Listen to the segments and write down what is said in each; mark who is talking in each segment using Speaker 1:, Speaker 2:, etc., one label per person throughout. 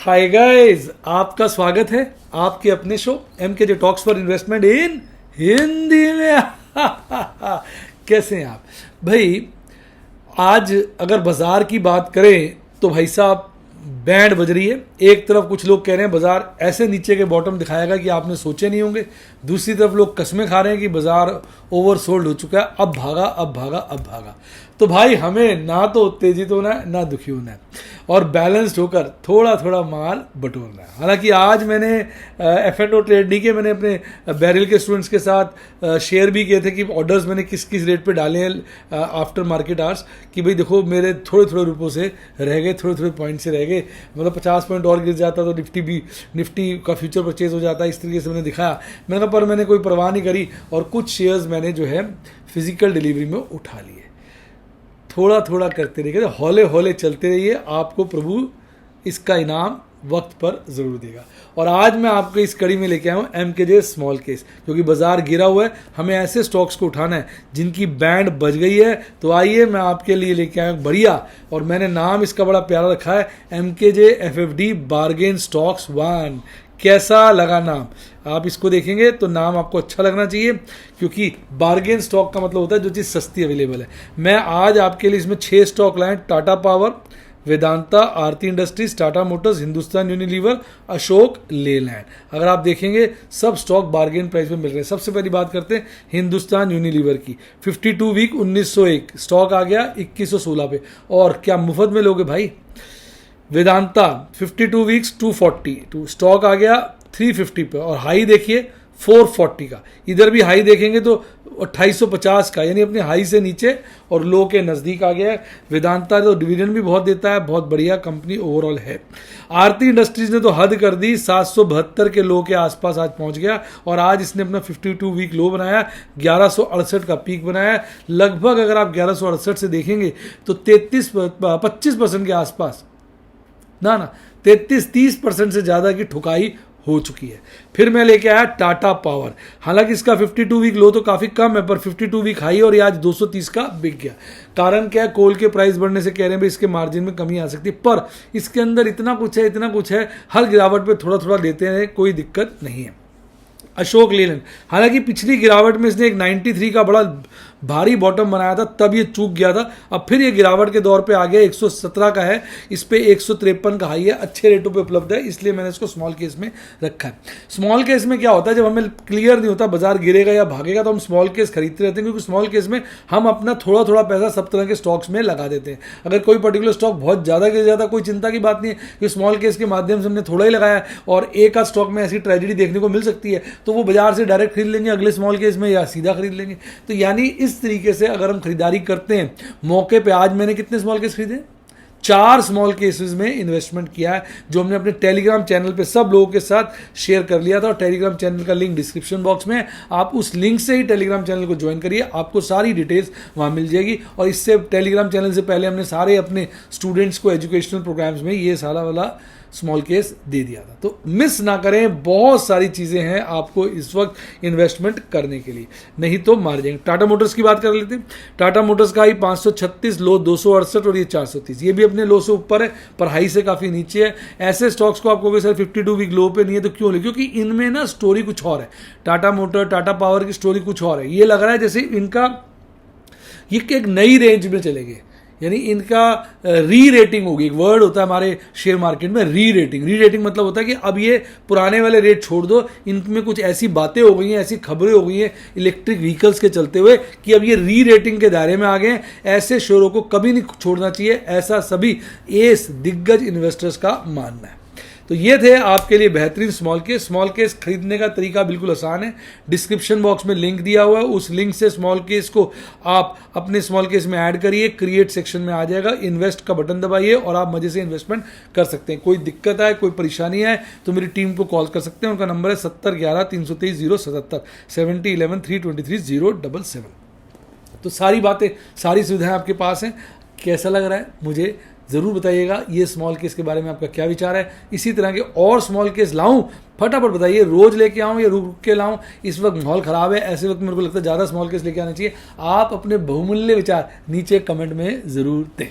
Speaker 1: Hi guys, आपका स्वागत है आपके अपने show MKJ talks for investment in Hindi में। कैसे हैं आप भाई? आज अगर बाजार की बात करें तो भाई साहब बैंड बज रही है। एक तरफ कुछ लोग कह रहे हैं बाजार ऐसे नीचे के बॉटम दिखाएगा कि आपने सोचे नहीं होंगे, दूसरी तरफ लोग कस्में खा रहे हैं कि बाजार ओवरसोल्ड हो चुका है, अब भागा अब भागा अब भागा। तो भाई हमें ना तो उत्तेजित होना है ना दुखी होना है और बैलेंस्ड होकर थोड़ा थोड़ा माल बटोरना है। हालांकि आज मैंने F&O ट्रेड नहीं किए, मैंने अपने बैरिल के स्टूडेंट्स के साथ शेयर भी किए थे कि ऑर्डर्स मैंने किस किस रेट पे डाले हैं आफ्टर मार्केट आवर्स, कि भाई देखो मेरे थोड़े थोड़े रुपयों से रह गए, थोड़े थोड़े पॉइंट से रह गए, मतलब 50 पॉइंट और गिर जाता तो निफ्टी का फ्यूचर परचेज हो जाता। इस तरीके से मैंने दिखाया, मैंने कहा पर मैंने कोई परवाह नहीं करी और कुछ शेयर्स मैंने जो है फिजिकल डिलीवरी में उठा लिए। थोड़ा थोड़ा करते रहिए, हौले हौले चलते रहिए, आपको प्रभु इसका इनाम वक्त पर जरूर देगा। और आज मैं आपको इस कड़ी में लेके आया हूँ एमकेजे स्मॉल केस, क्योंकि बाजार गिरा हुआ है, हमें ऐसे स्टॉक्स को उठाना है जिनकी बैंड बज गई है। तो आइए मैं आपके लिए लेके आया हूँ बढ़िया, और मैंने नाम इसका बड़ा प्यारा रखा है एमकेजे FFD बार्गेन स्टॉक्स 1। कैसा लगा नाम? आप इसको देखेंगे तो नाम आपको अच्छा लगना चाहिए, क्योंकि बार्गेन स्टॉक का मतलब होता है जो चीज़ सस्ती अवेलेबल है। मैं आज आपके लिए इसमें 6 स्टॉक लाए, Tata Power, Vedanta, Aarti Industries, Tata Motors, Hindustan Unilever, Ashok Leyland. अगर आप देखेंगे सब स्टॉक बार्गेन प्राइस में मिल रहे हैं। सबसे पहली बात करते हैं हिंदुस्तान यूनिलीवर की। 52 वीक 1901 स्टॉक आ गया 2116 पे, और क्या मुफ्त में लोगे भाई? वेदांता 52 वीक्स 242 स्टॉक आ गया 350 पे, और हाई देखिए 440 का। इधर भी हाई देखेंगे तो 2850 का, यानी अपने हाई से नीचे और लो के नज़दीक आ गया है। वेदांता तो डिविडेंड भी बहुत देता है, बहुत बढ़िया कंपनी ओवरऑल है। आरती इंडस्ट्रीज ने तो हद कर दी, 772 के लो के आसपास आज पहुंच गया, और आज इसने अपना 52 वीक लो बनाया, 1168 का पीक बनाया। लगभग अगर आप 1168 से देखेंगे तो 25% के आसपास, ना 33-30% से ज़्यादा की ठुकाई हो चुकी है। फिर मैं लेके आया टाटा पावर। हालांकि इसका 52 वीक लो तो काफ़ी कम है, पर 52 वीक हाई और ये आज 230 का बिक गया। कारण क्या है? कोल के प्राइस बढ़ने से कह रहे हैं भाई इसके मार्जिन में कमी आ सकती है, पर इसके अंदर इतना कुछ है, हर गिरावट पे थोड़ा थोड़ा देते हैं, कोई दिक्कत नहीं है। अशोक लेलैंड, हालांकि पिछली गिरावट में इसने एक 93 का बड़ा भारी बॉटम बनाया था, तब ये चूक गया था। अब फिर ये गिरावट के दौर पे आ गया, 117 का है, इस पे 153 का हाई है, अच्छे रेटों पे उपलब्ध है, इसलिए मैंने इसको स्मॉल केस में रखा है। स्मॉल केस में क्या होता है, जब हमें क्लियर नहीं होता बाजार गिरेगा या भागेगा तो हम स्मॉल केस खरीदते रहते हैं, क्योंकि स्मॉल केस में हम अपना थोड़ा थोड़ा पैसा सब तरह के स्टॉक्स में लगा देते हैं। अगर कोई पर्टिकुलर स्टॉक बहुत ज़्यादा गिर जाता, कोई चिंता की बात नहीं है, कि स्मॉल केस के माध्यम से हमने थोड़ा ही लगाया और एक आध स्टॉक में ऐसी ट्रेजेडी देखने को मिल सकती है, तो वो बाजार से डायरेक्ट खरीद लेंगे अगले स्मॉल केस में, या सीधा खरीद लेंगे। तो यानी इस तरीके से अगर हम खरीदारी करते हैं मौके पे, आज मैंने कितने स्मॉल केस खरीदे? 4 स्मॉल केसेस में इन्वेस्टमेंट किया है, जो हमने अपने टेलीग्राम चैनल पे सब लोगों के साथ शेयर कर लिया था, और टेलीग्राम चैनल का लिंक डिस्क्रिप्शन बॉक्स में है। आप उस लिंक से ही टेलीग्राम चैनल को ज्वाइन करिए, आपको सारी डिटेल्स वहां मिल जाएगी। और इससे टेलीग्राम चैनल से पहले हमने सारे अपने स्टूडेंट्स को एजुकेशनल प्रोग्राम्स में ये सारा वाला स्मॉल केस दे दिया था। तो मिस ना करें, बहुत सारी चीज़ें हैं आपको इस वक्त इन्वेस्टमेंट करने के लिए, नहीं तो मार जाएंगे। टाटा मोटर्स की बात कर लेते हैं। टाटा मोटर्स का हाई 536, लो 268 और ये 430, ये भी अपने लो से ऊपर है पर हाई से काफ़ी नीचे है। ऐसे स्टॉक्स को आपको सर 52 वीक लो पे नहीं है तो क्यों ले? क्योंकि इनमें ना स्टोरी कुछ और है। टाटा मोटर, टाटा पावर की स्टोरी कुछ और है। ये लग रहा है जैसे इनका ये एक नई रेंज में चले गए, यानी इनका री रेटिंग होगी। एक वर्ड होता है हमारे शेयर मार्केट में, री रेटिंग। री रेटिंग मतलब होता है कि अब ये पुराने वाले रेट छोड़ दो, इनमें कुछ ऐसी बातें हो गई हैं, ऐसी खबरें हो गई हैं इलेक्ट्रिक व्हीकल्स के चलते हुए, कि अब ये री रेटिंग के दायरे में आ गए हैं। ऐसे शेयरों को कभी नहीं छोड़ना चाहिए, ऐसा सभी एस दिग्गज इन्वेस्टर्स का मानना है। तो ये थे आपके लिए बेहतरीन स्मॉल केस। स्मॉल केस खरीदने का तरीका बिल्कुल आसान है, डिस्क्रिप्शन बॉक्स में लिंक दिया हुआ है, उस लिंक से स्मॉल केस को आप अपने स्मॉल केस में ऐड करिए, क्रिएट सेक्शन में आ जाएगा, इन्वेस्ट का बटन दबाइए और आप मजे से इन्वेस्टमेंट कर सकते हैं। कोई दिक्कत आए, कोई परेशानी आए तो मेरी टीम को कॉल कर सकते हैं, उनका नंबर है 7011-323-077, 7011-323-077। तो सारी बातें, सारी सुविधाएं आपके पास हैं। कैसा लग रहा है मुझे ज़रूर बताइएगा। ये स्मॉल केस के बारे में आपका क्या विचार है? इसी तरह के और स्मॉल केस लाऊं, फटाफट बताइए, रोज लेके आऊं या रुक के लाऊं? इस वक्त माहौल ख़राब है, ऐसे वक्त मेरे को लगता है ज़्यादा स्मॉल केस लेके आने चाहिए। आप अपने बहुमूल्य विचार नीचे कमेंट में ज़रूर दें।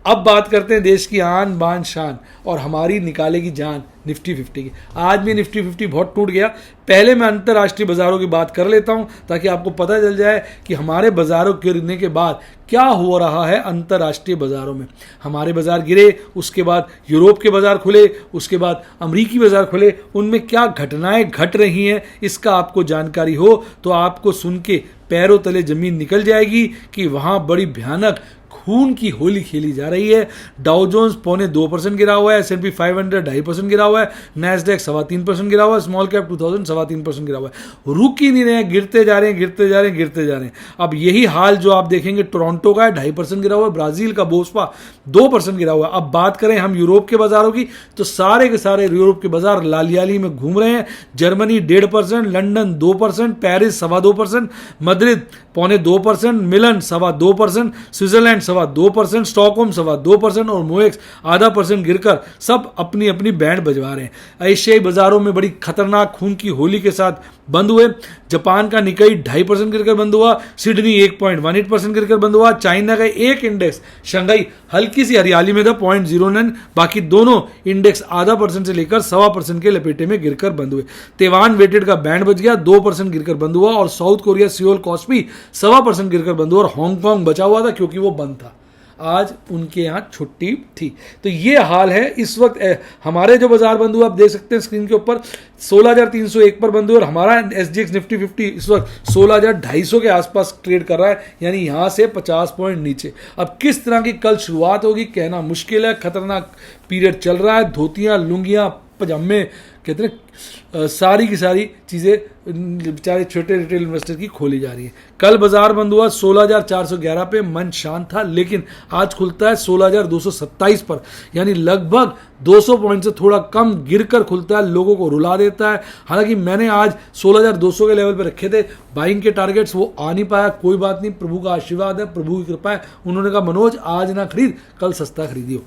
Speaker 1: अब बात करते हैं देश की आन बान शान और हमारी निकालेगी जान निफ्टी 50 की। आज भी निफ्टी 50 बहुत टूट गया। पहले मैं अंतर्राष्ट्रीय बाजारों की बात कर लेता हूं ताकि आपको पता चल जाए कि हमारे बाजारों गिरने के बाद क्या हो रहा है अंतर्राष्ट्रीय बाजारों में। हमारे बाजार गिरे, उसके बाद यूरोप के बाजार खुले, उसके बाद अमेरिकी बाजार खुले, उनमें क्या घटनाएं घट रही हैं इसका आपको जानकारी हो तो आपको सुन के पैरों तले जमीन निकल जाएगी कि वहां बड़ी भयानक खून की होली खेली जा रही है। डाउ जोन्स 0.25% गिरा हुआ है, S&P 500 2.5% गिरा हुआ है, नैस्डैक 3.25% गिरा हुआ है, स्मॉल कैप 2000 3.25% गिरा हुआ है। रुक ही नहीं रहे हैं, गिरते जा रहे हैं, गिरते जा रहे हैं, गिरते जा रहे हैं। अब यही हाल जो आप देखेंगे टोरंटो का है 2.5% गिरा हुआ है, ब्राजील का बोस्पा 2% गिरा हुआ है। अब बात करें हम यूरोप के बाजारों की तो सारे के सारे यूरोप के बाजार लालियाली में घूम रहे हैं। जर्मनी 1.5%, लंदन 2%, पेरिस 2.25%, मद्रिद 0.25%, मिलन 2.25%, स्विट्जरलैंड 2.25%, स्टॉकहोम 2.25% और मोएक्स 0.5% गिरकर सब अपनी अपनी बैंड बजवा रहे हैं। एशियाई बाजारों में बड़ी खतरनाक खून की होली के साथ बंद हुए। जापान का निकाई 2.5% गिरकर बंद हुआ, सिडनी 1.18% गिरकर बंद हुआ, चाइना का एक इंडेक्स शंघाई हल्की सी हरियाली में था 0.09, बाकी दोनों इंडेक्स 0.5% से लेकर 1.25% के लपेटे में गिरकर बंद हुए। ताइवान वेटेड का बैंड बच गया, 2% गिरकर बंद हुआ और साउथ कोरिया सियोल कॉस्पी 1.25% गिरकर बंद हुआ और हांगकांग बचा हुआ था क्योंकि वो बंद था। आज उनके यहाँ छुट्टी थी। तो ये हाल है इस वक्त। हमारे जो बाजार बंद हुआ आप देख सकते हैं स्क्रीन के ऊपर 16,301 पर बंद हुआ और हमारा SGX निफ्टी 50 इस वक्त 16,250 के आसपास ट्रेड कर रहा है, यानी यहाँ से 50 पॉइंट नीचे। अब किस तरह की कल शुरुआत होगी कहना मुश्किल है। खतरनाक पीरियड चल रहा है। धोतियाँ, लुंगियाँ, पजामे, कहते हैं सारी की सारी चीज़ें बेचारे छोटे रिटेल इन्वेस्टर की खोली जा रही है। कल बाजार बंद हुआ 16,411 पे, मन शांत था, लेकिन आज खुलता है 16,227 पर, यानी लगभग 200 पॉइंट से थोड़ा कम गिरकर खुलता है, लोगों को रुला देता है। हालांकि मैंने आज 16,200 के लेवल पे रखे थे बाइंग के टारगेट्स, वो आ नहीं पाया। कोई बात नहीं, प्रभु का आशीर्वाद है, प्रभु की कृपा है। उन्होंने कहा मनोज आज ना खरीद, कल सस्ता खरीदियो।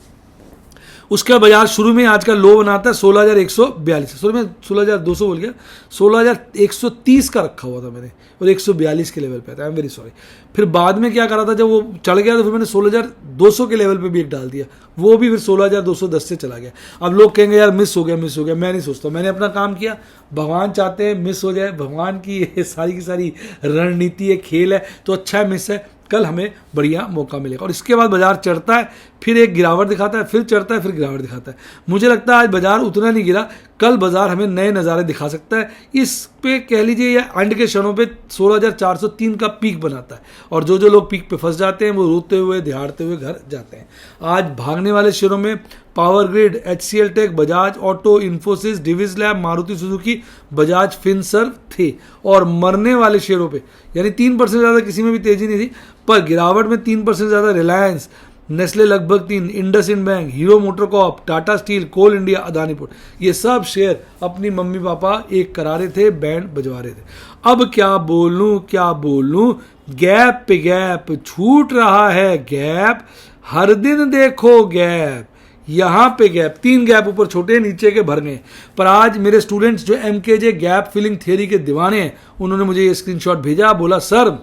Speaker 1: उसका बाजार शुरू में आज का लो बनाता है 16,142, सॉरी मैं 16,200 बोल गया, 16,130 का रखा हुआ था मैंने और 142 के लेवल पे था। I am very sorry. फिर बाद में क्या करा था, जब वो चढ़ गया तो फिर मैंने 16,200 के लेवल पे भी एक डाल दिया, वो भी फिर 16,210 से चला गया। अब लोग कहेंगे यार मिस हो गया, मिस हो गया। मैं नहीं सोचता, मैंने अपना काम किया। भगवान चाहते हैं मिस हो जाए, भगवान की ये सारी की सारी रणनीति है, खेल है, तो अच्छा है मिस है, कल हमें बढ़िया मौका मिलेगा। और इसके बाद बाजार चढ़ता है, फिर एक गिरावट दिखाता है, फिर चढ़ता है, फिर गिरावट दिखाता है। मुझे लगता है आज बाजार उतना नहीं गिरा, कल बाजार हमें नए नज़ारे दिखा सकता है। इस पे कह लीजिए या एंड के क्षणों पे 16,403 का पीक बनाता है और जो जो लोग पीक पे फंस जाते हैं वो रोते हुए दहाड़ते हुए घर जाते हैं। आज भागने वाले शेयरों में power grid, HCL tech, Bajaj auto, Infosys, Divi's lab, Maruti Suzuki, Bajaj Finserv थे। और मरने वाले शेयरों पे यानी 3% ज़्यादा किसी में भी तेजी नहीं थी, पर गिरावट में 3% ज़्यादा रिलायंस, नेस्ले लगभग 3, IndusInd Bank, Hero MotoCorp, Tata Steel, Coal India, Adani Port, ये सब शेयर अपनी मम्मी पापा एक करा रहे थे, बैंड बजवा रहे थे। अब क्या बोलूं, गैप पे गैप छूट रहा है, गैप हर दिन देखो गैप, यहाँ पे गैप, 3 गैप ऊपर छोटे नीचे के भर गए। पर आज मेरे स्टूडेंट्स जो MKJ गैप फिलिंग थियरी के दीवाने हैं, उन्होंने मुझे ये स्क्रीनशॉट भेजा, बोला सर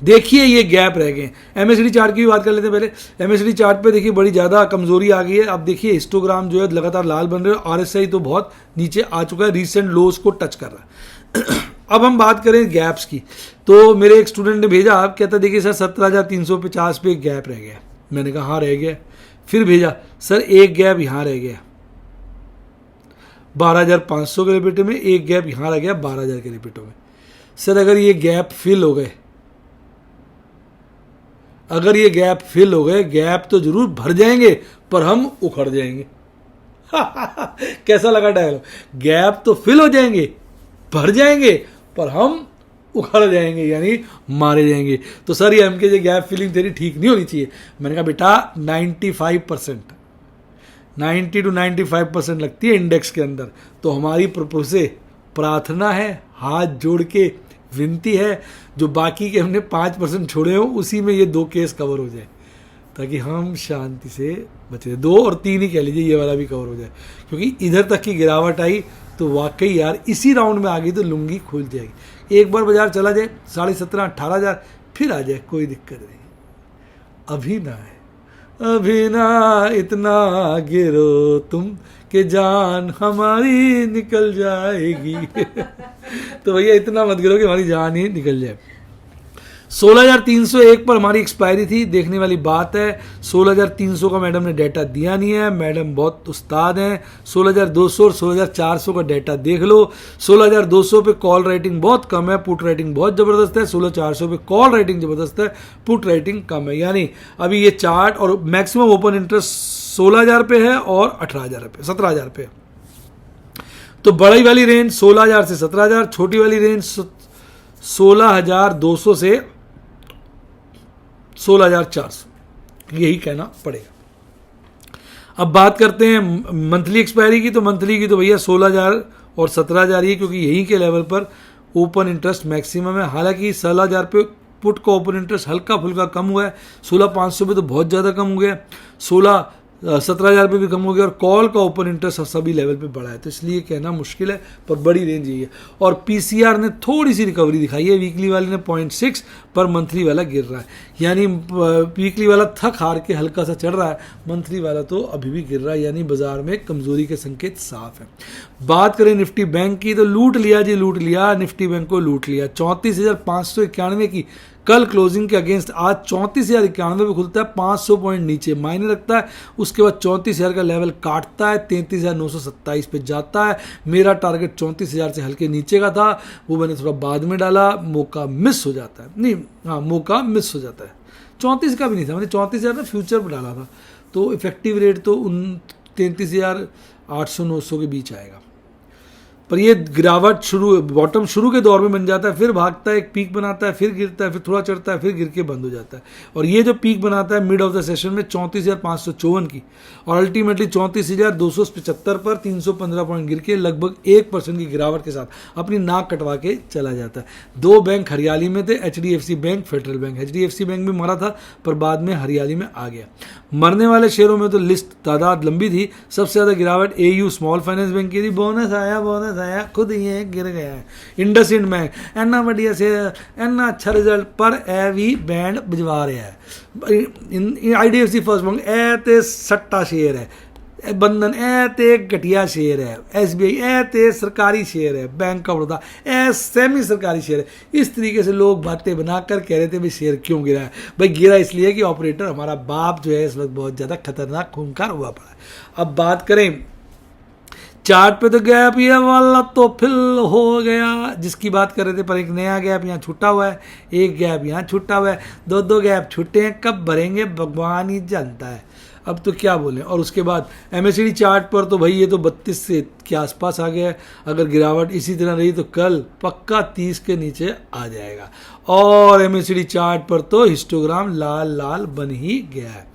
Speaker 1: देखिए ये गैप रह गए। MACD चार्ट की भी बात कर लेते हैं पहले। MACD चार्ट पे देखिए बड़ी ज़्यादा कमजोरी आ गई है। अब देखिए हिस्टोग्राम जो है लगातार लाल बन रहे हैं, RSI तो बहुत नीचे आ चुका है, रीसेंट लोज को टच कर रहा है। अब हम बात करें गैप्स की, तो मेरे एक स्टूडेंट ने भेजा, आप कहता देखिए सर 17,350 पे एक गैप रह गया। मैंने कहा हाँ रह गया। फिर भेजा सर एक गैप यहाँ रह गया 12,500 के रिपीटों में, एक गैप यहाँ रह गया 12,000 के रिपीटों में। सर अगर ये गैप फिल हो गए, अगर ये गैप फिल हो गए, गैप तो जरूर भर जाएंगे पर हम उखड़ जाएंगे। कैसा लगा डायलॉग? गैप तो फिल हो जाएंगे, भर जाएंगे, पर हम उखड़ जाएंगे, यानी मारे जाएंगे। तो सर ये MKJ गैप फिलिंग थ्योरी ठीक नहीं होनी चाहिए। मैंने कहा बेटा 95%, 90 to 95% लगती है इंडेक्स के अंदर। तो हमारी प्रभु से प्रार्थना है, हाथ जोड़ के विनती है, जो बाकी के हमने 5% छोड़े हो उसी में ये 2 केस कवर हो जाए, ताकि हम शांति से बचे। 2 और 3 ही कह लीजिए, ये वाला भी कवर हो जाए, क्योंकि इधर तक की गिरावट आई तो वाकई यार इसी राउंड में आ गई तो लुंगी खुल जाएगी। एक बार बाजार चला जाए 17,500 18,000 फिर आ जाए, कोई दिक्कत नहीं, अभी ना है। अभी ना इतना गिरो तुम कि जान हमारी निकल जाएगी। तो भैया इतना मत गिरो कि हमारी जान ही निकल जाए। 16,301 पर हमारी एक्सपायरी थी, देखने वाली बात है। 16,300 का मैडम ने डाटा दिया नहीं है, मैडम बहुत उस्ताद हैं। 16,200 और 16,400 का डाटा देख लो। 16,200 पे कॉल राइटिंग बहुत कम है, पुट राइटिंग बहुत ज़बरदस्त है। 16,400 पे कॉल राइटिंग ज़बरदस्त है, पुट राइटिंग कम है। यानी अभी ये चार्ट और मैक्सिमम ओपन इंटरेस्ट 16,000 पे है और 18,000 पे, 17,000 पे। तो बड़ी वाली रेंज 16,000 से 17,000, छोटी वाली रेंज 16,200 से 16,400, यही कहना पड़ेगा। अब बात करते हैं मंथली एक्सपायरी की। तो मंथली की तो भैया 16,000 और 17,000 ही, क्योंकि यहीं के लेवल पर ओपन इंटरेस्ट मैक्सिमम है। हालांकि 16,000 पे पुट का ओपन इंटरेस्ट हल्का फुल्का कम हुआ है, 16,500 पे तो बहुत ज़्यादा कम हो गया, 17,000 पे भी कम हो गया, और कॉल का ओपन इंटरेस्ट सभी लेवल पे बढ़ा है। तो इसलिए कहना मुश्किल है, पर बड़ी रेंज यही है। और पीसीआर ने थोड़ी सी रिकवरी दिखाई है, वीकली वाले ने 0.6 पर मंथली वाला गिर रहा है। यानी वीकली वाला थक हार के हल्का सा चढ़ रहा है, मंथली वाला तो अभी भी गिर रहा है। यानी बाजार में कमजोरी के संकेत साफ है। बात करें निफ्टी बैंक की, तो लूट लिया जी, लूट लिया, निफ्टी बैंक को लूट लिया। 34,591 की कल क्लोजिंग के अगेंस्ट आज 34,091 पे खुलता है, 500 पॉइंट नीचे मायने रखता है। उसके बाद 34,000 का लेवल काटता है, 33,927 पे जाता है। मेरा टारगेट 34,000 से हल्के नीचे का था, वो मैंने थोड़ा बाद में डाला, मौका मिस हो जाता है। नहीं, हाँ, मौका मिस हो जाता है। 34 का भी नहीं था, मैंने 34,000 ना फ्यूचर पर डाला था, तो इफेक्टिव रेट तो 33,800-900 के बीच आएगा। पर ये गिरावट बॉटम शुरू के दौर में बन जाता है, फिर भागता है, एक पीक बनाता है, फिर गिरता है, फिर थोड़ा चढ़ता है, फिर गिर के बंद हो जाता है। और ये जो पीक बनाता है मिड ऑफ द सेशन में 34,554 की, और अल्टीमेटली 34,275 पर 315 पॉइंट गिर के लगभग 1% की गिरावट के साथ अपनी नाक कटवा के चला जाता है। 2 बैंक हरियाली में थे, HDFC bank, federal bank. HDFC bank भी मरा था, पर बाद में हरियाली में आ गया। मरने वाले शेयरों में तो लिस्ट तादाद लंबी थी। सबसे ज़्यादा गिरावट AU स्मॉल फाइनेंस बैंक की थी, बोनस आया, खुद ये गिर गया है। इंडसइंड बैंक इन्ना बढ़िया शेयर, इन्ना अच्छा रिजल्ट, पर ए भी बैंड बजवा रहा है। IDFC फर्स्ट बैंक ए ते सट्टा शेयर है, बंधन ए ते घटिया शेयर है, SBI ए ते सरकारी शेयर है, bank of Baroda a semi सरकारी शेयर है। इस तरीके से लोग बातें बनाकर कह रहे थे भाई शेयर क्यों गिरा है। भाई गिरा इसलिए कि ऑपरेटर हमारा बाप जो है इस वक्त बहुत ज़्यादा खतरनाक खूंखार हुआ पड़ा है। अब बात करें चार्ट पे, तो गैप ये वाला तो फिल हो गया जिसकी बात कर रहे थे, पर एक नया गैप यहाँ छूटा हुआ है, एक गैप यहाँ छूटा हुआ है, 2 गैप छूटे हैं, कब भरेंगे भगवान ही जानता है। अब तो क्या बोलें। और उसके बाद MACD चार्ट पर तो भाई ये तो 32 से के आसपास आ गया है। अगर गिरावट इसी तरह रही तो कल पक्का 30 के नीचे आ जाएगा। और MACD चार्ट पर तो हिस्टोग्राम लाल लाल बन ही गया है।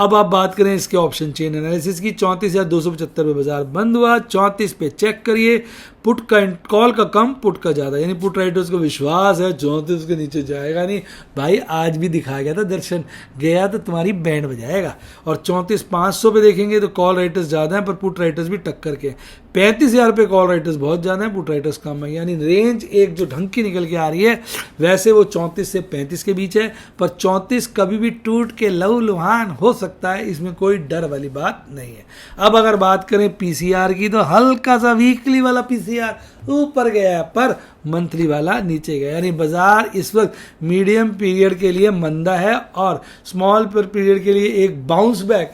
Speaker 1: अब आप बात करें इसके ऑप्शन चेन एनालिसिस की, 34,275 पे बाजार बंद हुआ। 34 पे चेक करिए, पुट का कॉल का कम, पुट का ज़्यादा, यानी पुट राइटर्स को विश्वास है 34 के नीचे जाएगा नहीं। भाई आज भी दिखाया गया था दर्शन, गया तो तुम्हारी बैंड बजाएगा। और 34,500 पे देखेंगे तो कॉल राइटर्स ज़्यादा हैं, पर पुट राइटर्स भी टक्कर के। 35,000 पे कॉल राइटर्स बहुत ज़्यादा हैं, पुट राइटर्स कम है। यानी रेंज एक जो ढंग की निकल के आ रही है, वैसे वो 34 से 35 के बीच है, पर 34 कभी भी टूट के लहूलुहान हो सकता है, इसमें कोई डर वाली बात नहीं है। अब अगर बात करें पीसीआर की, तो हल्का सा वीकली वाला पीसीआर ऊपर गया, पर मंथली वाला नीचे गया। यानी बाजार इस वक्त मीडियम पीरियड के लिए मंदा है, और स्मॉल पीरियड के लिए एक bounce back,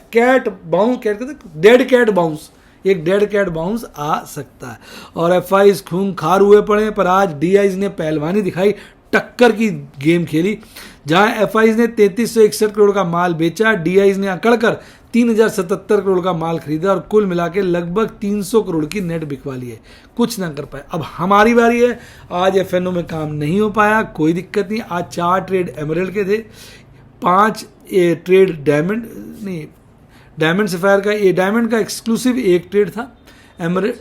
Speaker 1: dead cat bounce, एक डेड कैट बाउंस आ सकता है। और FIs खूंखार हुए पड़े, पर आज DIs ने पहलवानी दिखाई, टक्कर की गेम खेली। जहां FIs ने 3361 करोड़ का माल बेचा, DIs ने अकड़कर 3,077 करोड़ का माल खरीदा, और कुल मिला के लगभग 300 करोड़ की नेट बिकवा ली है। कुछ ना कर पाए। अब हमारी बारी है। आज FNO में काम नहीं हो पाया, कोई दिक्कत नहीं। आज 4 ट्रेड एमरल्ड के थे, 5 ट्रेड डायमंड सफायर का, ये डायमंड का एक्सक्लूसिव एक ट्रेड था। एमरल्ड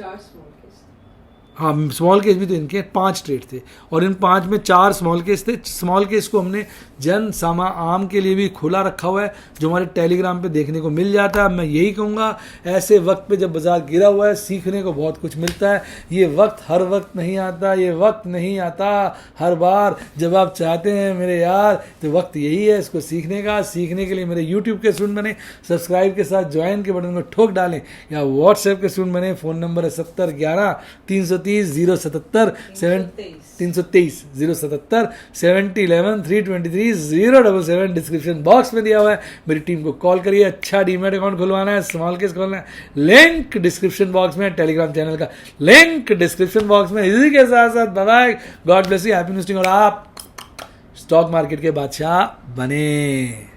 Speaker 1: हाँ स्मॉल केस भी तो इनके 5 ट्रेड थे और इन 5 में 4 स्मॉल केस थे। स्मॉल केस को हमने जन समा आम के लिए भी खुला रखा हुआ है जो हमारे टेलीग्राम पे देखने को मिल जाता है। मैं यही कहूँगा ऐसे वक्त पे जब बाजार गिरा हुआ है सीखने को बहुत कुछ मिलता है। ये वक्त हर वक्त नहीं आता, ये वक्त नहीं आता हर बार जब आप चाहते हैं मेरे यार, तो वक्त यही है इसको सीखने का। सीखने के लिए मेरे यूट्यूब के स्टूडेंट बने, सब्सक्राइब के साथ ज्वाइन के बटन को ठोक डालें, या व्हाट्सएप के स्टूडेंट बने। फ़ोन नंबर है 7011 330 077 7011 323 077। डिस्क्रिप्शन बॉक्स में दिया हुआ है। मेरी टीम को कॉल करिए। अच्छा डीमेट अकाउंट खुलवाना है, स्मॉल केस खोलना है, लिंक डिस्क्रिप्शन बॉक्स में, टेलीग्राम चैनल का लिंक डिस्क्रिप्शन बॉक्स में। इसी के साथ साथ bye, God bless you, happy investing, और आप स्टॉक मार्केट के बादशाह बने।